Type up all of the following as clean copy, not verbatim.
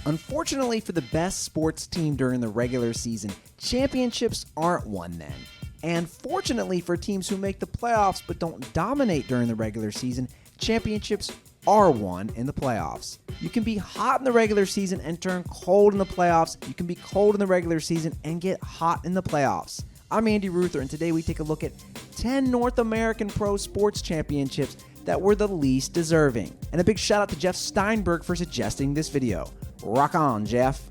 Unfortunately for the best sports team during the regular season, championships aren't won then. And fortunately for teams who make the playoffs but don't dominate during the regular season, championships are won in the playoffs. You can be hot in the regular season and turn cold in the playoffs. You can be cold in the regular season and get hot in the playoffs. I'm Andy Ruther, and today we take a look at 10 North American pro sports championships that were the least deserving. And a big shout out to Jeff Steinberg for suggesting this video. Rock on, Jeff.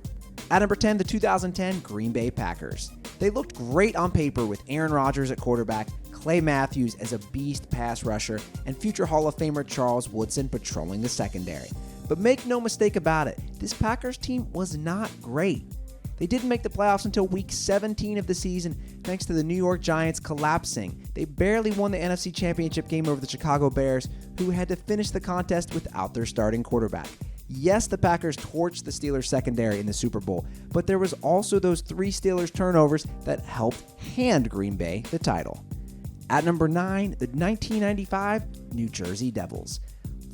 At number 10, the 2010 Green Bay Packers. They looked great on paper with Aaron Rodgers at quarterback, Clay Matthews as a beast pass rusher, and future Hall of Famer Charles Woodson patrolling the secondary. But make no mistake about it, this Packers team was not great. They didn't make the playoffs until week 17 of the season thanks to the New York Giants collapsing. They barely won the NFC Championship game over the Chicago Bears, who had to finish the contest without their starting quarterback. Yes, the Packers torched the Steelers secondary in the Super Bowl, but there was also those 3 Steelers turnovers that helped hand Green Bay the title. At number 9, the 1995 New Jersey Devils.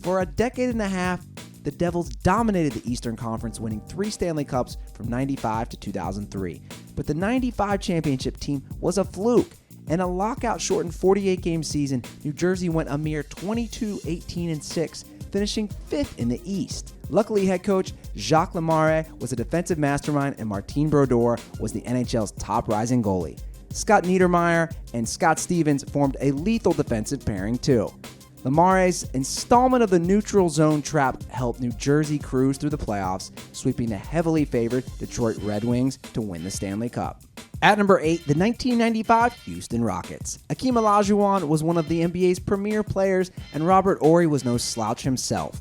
For a decade and a half, the Devils dominated the Eastern Conference, winning 3 Stanley Cups from 95 to 2003. But the 95 championship team was a fluke. In a lockout-shortened 48-game season, New Jersey went a mere 22-18-6, finishing 5th in the East. Luckily, head coach Jacques Lemaire was a defensive mastermind, and Martin Brodeur was the NHL's top rising goalie. Scott Niedermayer and Scott Stevens formed a lethal defensive pairing too. Lemaire's installment of the neutral zone trap helped New Jersey cruise through the playoffs, sweeping the heavily favored Detroit Red Wings to win the Stanley Cup. At number 8, the 1995 Houston Rockets. Akeem Olajuwon was one of the NBA's premier players, and Robert Horry was no slouch himself.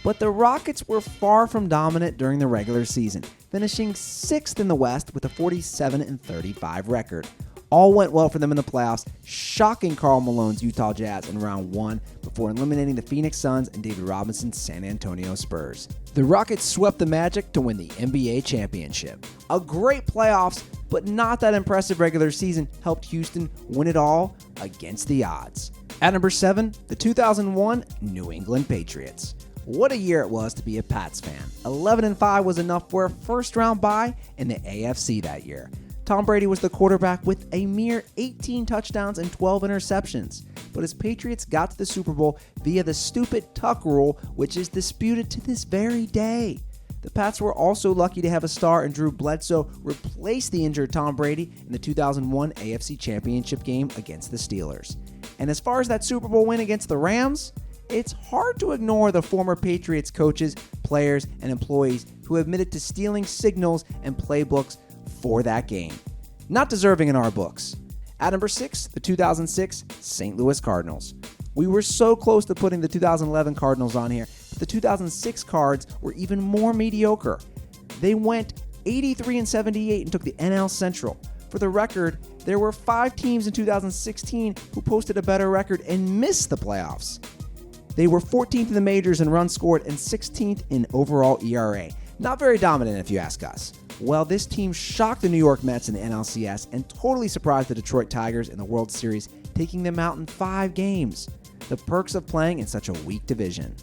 But the Rockets were far from dominant during the regular season, finishing 6th in the West with a 47-35 record. All went well for them in the playoffs, shocking Karl Malone's Utah Jazz in round 1 before eliminating the Phoenix Suns and David Robinson's San Antonio Spurs. The Rockets swept the Magic to win the NBA championship. A great playoffs, but not that impressive regular season helped Houston win it all against the odds. At number 7, the 2001 New England Patriots. What a year it was to be a Pats fan. 11-5 was enough for a first-round bye in the AFC that year. Tom Brady was the quarterback with a mere 18 touchdowns and 12 interceptions. But his Patriots got to the Super Bowl via the stupid tuck rule, which is disputed to this very day. The Pats were also lucky to have a star in Drew Bledsoe replace the injured Tom Brady in the 2001 AFC Championship game against the Steelers. And as far as that Super Bowl win against the Rams, it's hard to ignore the former Patriots coaches, players, and employees who admitted to stealing signals and playbooks for that game. Not deserving in our books. At number 6, the 2006 St. Louis Cardinals. We were so close to putting the 2011 Cardinals on here, but the 2006 Cards were even more mediocre. They went 83-78 and took the NL Central. For the record, there were 5 teams in 2016 who posted a better record and missed the playoffs. They were 14th in the majors in runs scored and 16th in overall ERA. Not very dominant if you ask us. Well, this team shocked the New York Mets in the NLCS and totally surprised the Detroit Tigers in the World Series, taking them out in 5 games. The perks of playing in such a weak division.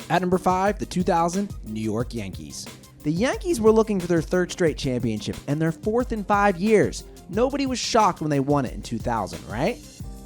At number 5, the 2000 New York Yankees. The Yankees were looking for their 3rd straight championship and their 4th in 5 years. Nobody was shocked when they won it in 2000, right?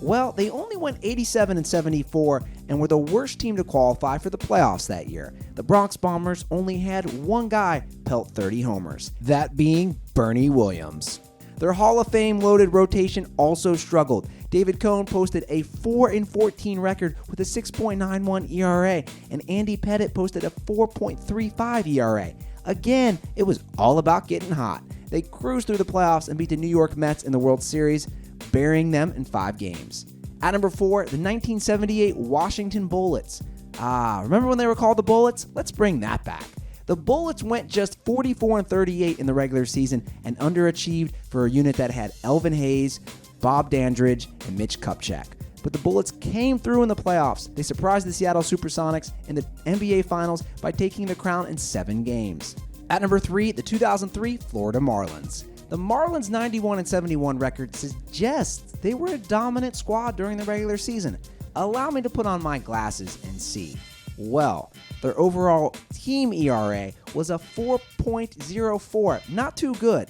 Well, they only went 87-74 and were the worst team to qualify for the playoffs that year. The Bronx Bombers only had one guy pelt 30 homers, that being Bernie Williams. Their Hall of Fame loaded rotation also struggled. David Cohn posted a 4-14 record with a 6.91 ERA, and Andy Pettitte posted a 4.35 ERA. Again, it was all about getting hot. They cruised through the playoffs and beat the New York Mets in the World Series, burying them in 5 games. At number 4, the 1978 Washington Bullets. Remember when they were called the Bullets? Let's bring that back. The Bullets went just 44-38 in the regular season and underachieved for a unit that had Elvin Hayes, Bob Dandridge, and Mitch Kupchak. But the Bullets came through in the playoffs. They surprised the Seattle Supersonics in the NBA Finals by taking the crown in 7 games. At number 3, the 2003 Florida Marlins. The Marlins' 91-71 record suggests they were a dominant squad during the regular season. Allow me to put on my glasses and see. Well, their overall team ERA was a 4.04, not too good.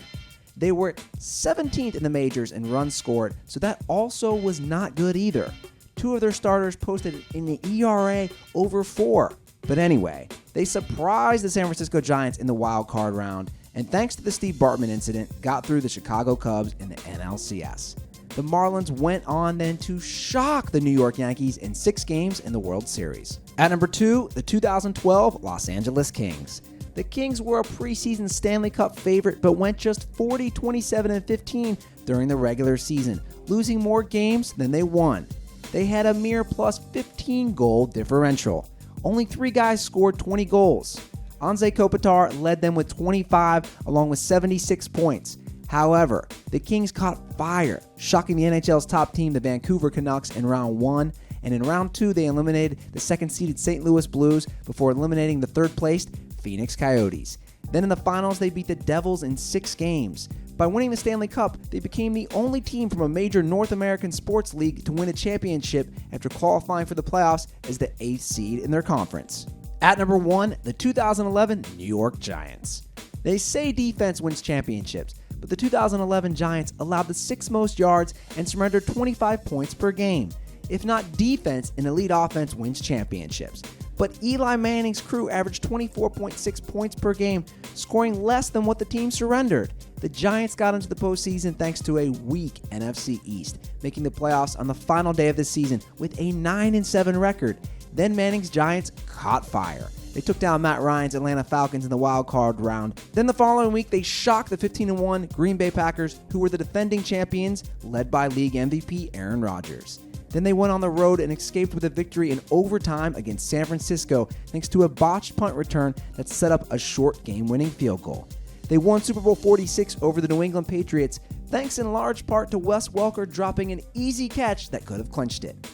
They were 17th in the majors in runs scored, so that also was not good either. Two of their starters posted an ERA over 4. But anyway, they surprised the San Francisco Giants in the wild card round, and thanks to the Steve Bartman incident, got through the Chicago Cubs in the NLCS. The Marlins went on then to shock the New York Yankees in 6 games in the World Series. At number 2, the 2012 Los Angeles Kings. The Kings were a preseason Stanley Cup favorite, but went just 40, 27, and 15 during the regular season, losing more games than they won. They had a mere plus 15 goal differential. Only 3 guys scored 20 goals. Anze Kopitar led them with 25 along with 76 points. However, the Kings caught fire, shocking the NHL's top team, the Vancouver Canucks, in round 1, and in round 2 they eliminated the second-seeded St. Louis Blues before eliminating the third-placed Phoenix Coyotes. Then in the finals they beat the Devils in 6 games. By winning the Stanley Cup, they became the only team from a major North American sports league to win a championship after qualifying for the playoffs as the 8th seed in their conference. At number 1, the 2011 New York Giants. They say defense wins championships, but the 2011 Giants allowed the 6th most yards and surrendered 25 points per game. If not defense, an elite offense wins championships. But Eli Manning's crew averaged 24.6 points per game, scoring less than what the team surrendered. The Giants got into the postseason thanks to a weak NFC East, making the playoffs on the final day of the season with a 9-7 record. Then Manning's Giants caught fire. They took down Matt Ryan's Atlanta Falcons in the wild card round. Then the following week, they shocked the 15-1 Green Bay Packers, who were the defending champions, led by league MVP Aaron Rodgers. Then they went on the road and escaped with a victory in overtime against San Francisco thanks to a botched punt return that set up a short game-winning field goal. They won Super Bowl 46 over the New England Patriots, thanks in large part to Wes Welker dropping an easy catch that could have clinched it.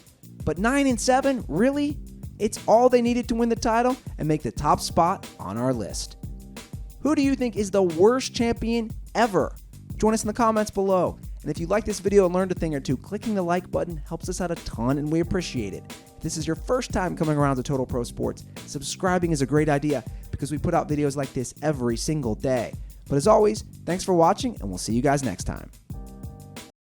But 9-7, really? It's all they needed to win the title and make the top spot on our list. Who do you think is the worst champion ever? Join us in the comments below. And if you like this video and learned a thing or two, clicking the like button helps us out a ton and we appreciate it. If this is your first time coming around to Total Pro Sports, subscribing is a great idea because we put out videos like this every single day. But as always, thanks for watching and we'll see you guys next time.